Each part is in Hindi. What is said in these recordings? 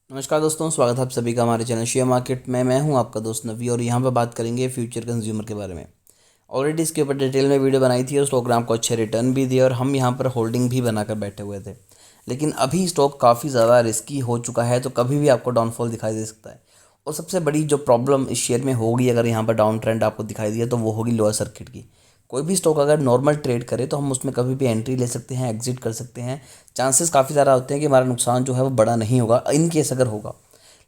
नमस्कार दोस्तों, स्वागत है आप सभी का हमारे चैनल शेयर मार्केट में। मैं हूं आपका दोस्त नवी और यहां पर बात करेंगे फ्यूचर कंज्यूमर के बारे में। ऑलरेडी इसके ऊपर डिटेल में वीडियो बनाई थी और स्टॉक ने आपको अच्छे रिटर्न भी दिए और हम यहां पर होल्डिंग भी बनाकर बैठे हुए थे। लेकिन अभी स्टॉक काफ़ी ज़्यादा रिस्की हो चुका है, तो कभी भी आपको डाउनफॉल दिखाई दे सकता है। और सबसे बड़ी जो प्रॉब्लम इस शेयर में होगी, अगर यहाँ पर डाउन ट्रेंड आपको दिखाई दिया, तो वो होगी लोअर सर्किट की। कोई भी स्टॉक अगर नॉर्मल ट्रेड करे तो हम उसमें कभी भी एंट्री ले सकते हैं, एग्जिट कर सकते हैं। चांसेस काफ़ी ज़्यादा होते हैं कि हमारा नुकसान जो है वो बड़ा नहीं होगा इन केस अगर होगा।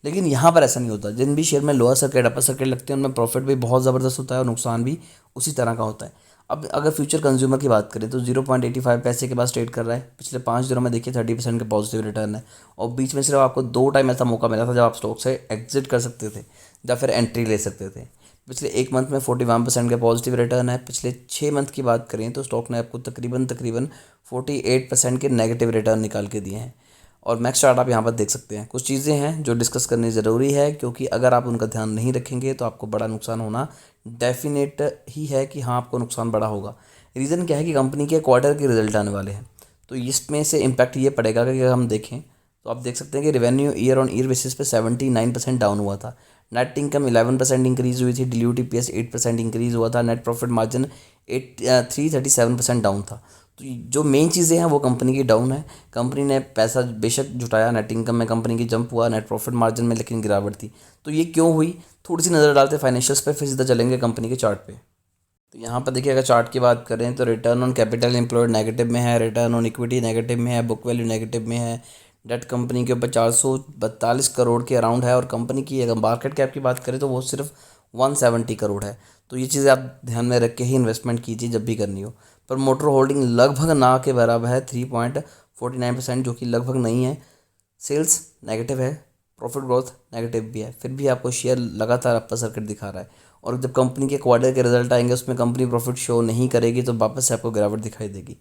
लेकिन यहाँ पर ऐसा नहीं होता। जिन भी शेयर में लोअर सर्किट अपर सर्किट लगते हैं उनमें प्रॉफिट भी बहुत ज़बरदस्त होता है और नुकसान भी उसी तरह का होता है। अब अगर फ्यूचर कंज्यूमर की बात करें तो 0.85 पैसे के पास ट्रेड कर रहा है। पिछले 5 दिनों में देखिए 30% के पॉजिटिव रिटर्न है। और बीच में सिर्फ आपको 2 टाइम ऐसा मौका मिला था जब आप स्टॉक से एग्जिट कर सकते थे या फिर एंट्री ले सकते थे। पिछले एक मंथ में 41% के पॉजिटिव रिटर्न है। पिछले 6 मंथ की बात करें तो स्टॉक ने आपको तकरीबन 48% के नेगेटिव रिटर्न निकाल के दिए हैं। और मैक्स चार्ट आप यहाँ पर देख सकते हैं। कुछ चीज़ें हैं जो डिस्कस करनी ज़रूरी है, क्योंकि अगर आप उनका ध्यान नहीं रखेंगे तो आपको बड़ा नुकसान होना डेफिनेट ही है कि हाँ, आपको नुकसान बड़ा होगा। रीज़न क्या है कि कंपनी के क्वार्टर के रिजल्ट आने वाले हैं, तो इसमें से इम्पैक्ट ये पड़ेगा कि अगर हम देखें तो आप देख सकते हैं कि revenue year on year basis पे 79% डाउन हुआ था। नेट इनकम 11% इंक्रीज़ हुई थी। डिल्यूटिव ईपीएस 8% इंक्रीज़ हुआ था। नेट प्रॉफिट मार्जिन 337% डाउन था। तो जो मेन चीज़ें हैं वो कंपनी की डाउन है। कंपनी ने पैसा बेशक जुटाया, नेट इनकम में कंपनी की जंप हुआ, नेट प्रॉफिट मार्जिन में लेकिन गिरावट थी। तो ये क्यों हुई, थोड़ी सी नज़र डालते फाइनेंशियल्स पे, फिर सीधा चलेंगे कंपनी के चार्ट पे। तो यहाँ पर देखिए, अगर चार्ट की बात करें तो return on capital employed negative में है, रिटर्न ऑन इक्विटी नेगेटिव में है, बुक वैल्यू नेगेटिव में है। डेट कंपनी के ऊपर 442 करोड़ के अराउंड है और कंपनी की अगर मार्केट कैप की बात करें तो वो सिर्फ 170 करोड़ है। तो ये चीज़ें आप ध्यान में रख के ही इन्वेस्टमेंट कीजिए जब भी करनी हो। पर मोटर होल्डिंग लगभग ना के बराबर है, 3.49%, जो कि लगभग नहीं है। सेल्स नेगेटिव है, प्रॉफिट ग्रोथ नेगेटिव भी है, फिर भी आपको शेयर लगातार अपर सर्किट दिखा रहा है। और जब कंपनी के क्वार्टर के रिजल्ट आएंगे उसमें कंपनी प्रॉफिट शो नहीं करेगी तो वापस से आपको गिरावट दिखाई देगी।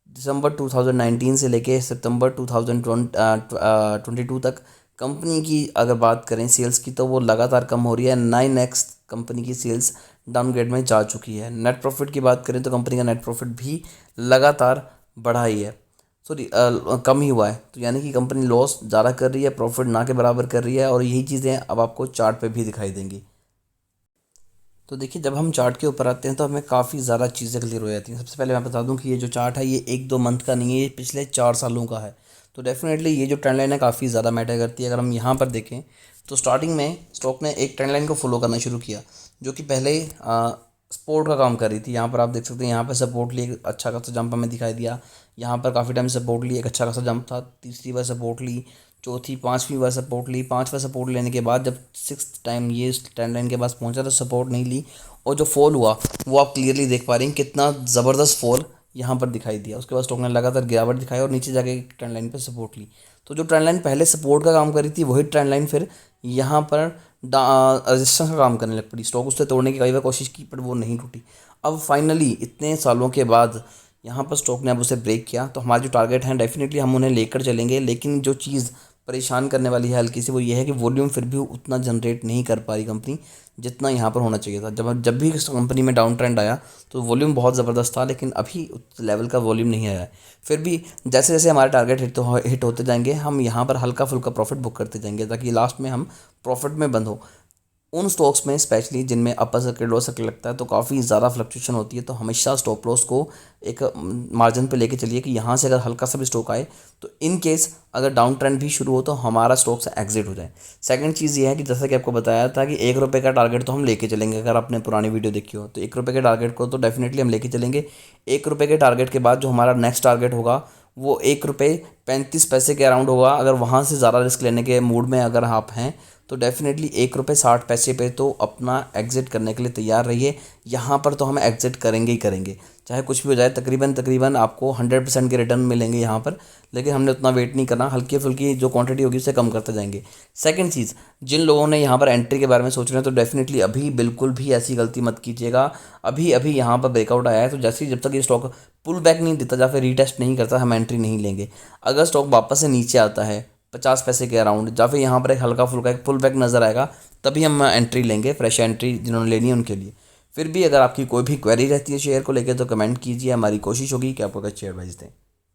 दिसंबर 2019 से लेके सितंबर 2022 तक कंपनी की अगर बात करें सेल्स की, तो वो लगातार कम हो रही है। 9x कंपनी की सेल्स डाउनग्रेड में जा चुकी है। नेट प्रॉफिट की बात करें तो कंपनी का नेट प्रॉफिट भी लगातार बढ़ा ही है, सॉरी कम ही हुआ है। तो यानी कि कंपनी लॉस ज़्यादा कर रही है, प्रॉफिट ना के बराबर कर रही है। और यही चीज़ें अब आपको चार्ट पे भी दिखाई देंगी। तो देखिए, जब हम चार्ट के ऊपर आते हैं तो हमें काफ़ी ज़्यादा चीज़ें क्लियर हो जाती हैं। सबसे पहले मैं बता दूं कि ये जो चार्ट है ये 1-2 मंथ का नहीं है, ये पिछले 4 सालों का है। तो डेफिनेटली ये जो ट्रेंड लाइन है काफ़ी ज़्यादा मैटर करती है। अगर हम यहाँ पर देखें तो स्टार्टिंग में स्टॉक ने एक ट्रेंड लाइन को फॉलो करना शुरू किया, जो कि पहले सपोर्ट का काम कर रही थी। यहाँ पर आप देख सकते हैं, यहाँ पर सपोर्ट ली, एक अच्छा खासा जंप हमें दिखाई दिया। यहाँ पर काफ़ी टाइम सपोर्ट ली, एक अच्छा खासा जंप था। तीसरी बार सपोर्ट ली, चौथी पांचवीं बार सपोर्ट ली। पांचवा सपोर्ट लेने के बाद जब 6th टाइम ये ट्रेंड लाइन के पास पहुंचा तो सपोर्ट नहीं ली, और जो फॉल हुआ वो आप क्लियरली देख पा रहे हैं, कितना ज़बरदस्त फॉल यहाँ पर दिखाई दिया। उसके बाद स्टॉक ने लगातार गिरावट दिखाई और नीचे जाके ट्रेंड लाइन पर सपोर्ट ली। तो जो ट्रेंड लाइन पहले सपोर्ट का काम करी थी वही ट्रेंड लाइन फिर यहाँ पर रजिस्टेंस का काम करने लग पड़ी। स्टॉक उससे तोड़ने की कई बार कोशिश की पर वो नहीं टूटी। अब फाइनली इतने सालों के बाद यहाँ पर स्टॉक ने अब उसे ब्रेक किया। तो हमारे जो टारगेट हैं डेफिनेटली हम उन्हें लेकर चलेंगे, लेकिन जो चीज़ परेशान करने वाली है हल्की सी वो ये है कि वॉल्यूम फिर भी उतना जनरेट नहीं कर पा रही कंपनी जितना यहाँ पर होना चाहिए था। जब भी इस कंपनी में डाउन ट्रेंड आया तो वॉल्यूम बहुत ज़बरदस्त था, लेकिन अभी उस लेवल का वॉल्यूम नहीं आया है। फिर भी जैसे जैसे हमारे टारगेट हिट होते जाएंगे हम यहाँ पर हल्का फुल्का प्रॉफिट बुक करते जाएंगे, ताकि लास्ट में हम प्रॉफिट में बंद हो। उन स्टॉक्स में स्पेशली जिनमें अपर सर्किट लोअर सर्किट लगता है तो काफ़ी ज़्यादा फ्लक्चुएशन होती है, तो हमेशा स्टॉप लॉस को एक मार्जिन पे लेके चलिए कि यहाँ से अगर हल्का सा भी स्टॉक आए तो इन केस अगर डाउन ट्रेंड भी शुरू हो तो हमारा स्टॉक से एग्जिट हो जाए। सेकंड चीज़ ये है कि जैसा कि आपको बताया था कि 1 रुपये का टारगेट तो हम लेके चलेंगे। अगर आपने पुरानी वीडियो देखी हो तो 1 रुपये के टारगेट को तो डेफिनेटली हम लेके चलेंगे। 1 रुपये के टारगेट के बाद जो हमारा नेक्स्ट टारगेट होगा वो 1 रुपये 35 पैसे के अराउंड होगा। अगर वहाँ से ज़्यादा रिस्क लेने के मूड में अगर आप हैं तो डेफिनेटली 1 रुपये 60 पैसे पे तो अपना एग्ज़िट करने के लिए तैयार रहिए। यहाँ पर तो हम एग्ज़िट करेंगे ही करेंगे, चाहे कुछ भी हो जाए। तकरीबन आपको 100% के रिटर्न मिलेंगे यहाँ पर, लेकिन हमने उतना वेट नहीं करना। हल्की फुल्की जो क्वांटिटी होगी उसे कम करते जाएंगे। सेकंड चीज़, जिन लोगों ने यहाँ पर एंट्री के बारे में सोच रहे हैं तो डेफिनेटली अभी बिल्कुल भी ऐसी गलती मत कीजिएगा। अभी अभी यहाँ पर ब्रेकआउट आया है तो जैसे ही जब तक ये स्टॉक पुल बैक नहीं देता या फिर रीटेस्ट नहीं करता हम एंट्री नहीं लेंगे। अगर स्टॉक वापस से नीचे आता है 50 पैसे के अराउंड या फिर यहाँ पर एक हल्का फुल्का एक पुल बैक नज़र आएगा, तभी हम एंट्री लेंगे, फ्रेश एंट्री जिन्होंने लेनी है उनके लिए। फिर भी अगर आपकी कोई भी क्वेरी रहती है शेयर को लेकर तो कमेंट कीजिए, हमारी कोशिश होगी कि आपको अच्छा एडवाइस दें।